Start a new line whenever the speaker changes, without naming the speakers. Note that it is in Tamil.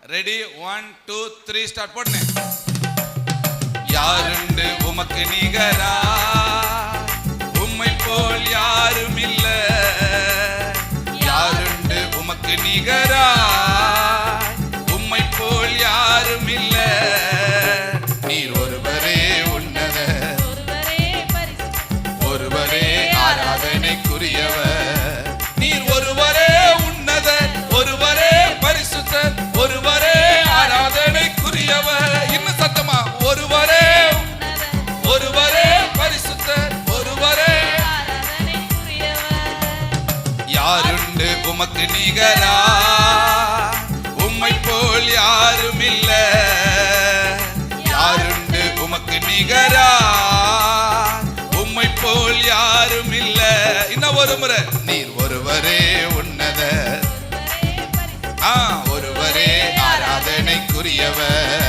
ரெடி 1 2 3 ஸ்டார்ட் போடுங்க. யாருண்டு உமக்கு நிகரா, உம்மை போல் யாரும் இல்ல. யாருண்டு உமக்கு நிகரா, உம்மை போல் யாரும் இல்ல. நீர் ஒருவரே உன்னத, ஒருவரே ஆராதனைக்குரியவர். நீர் ஒருவரே உன்னத, ஒருவரே பரிசுத்தர், ஒருவரே ஆராதனைக்குரியவர். இன்னும் சத்தமா, ஒருவரே, ஒருவரே பரிசுத்தர், ஒருவரே யாருண்டு உமக்கு நிகரா, உம்மை போல் யாரும் இல்ல. யாருண்டு உமக்கு நிகரா, உம்மை போல் யாரும் இல்ல. இன்னும் ஒரு முறை, நீர் ஒருவரே உன்னத, ஒருவரே ஆராதனைக்குரியவர்.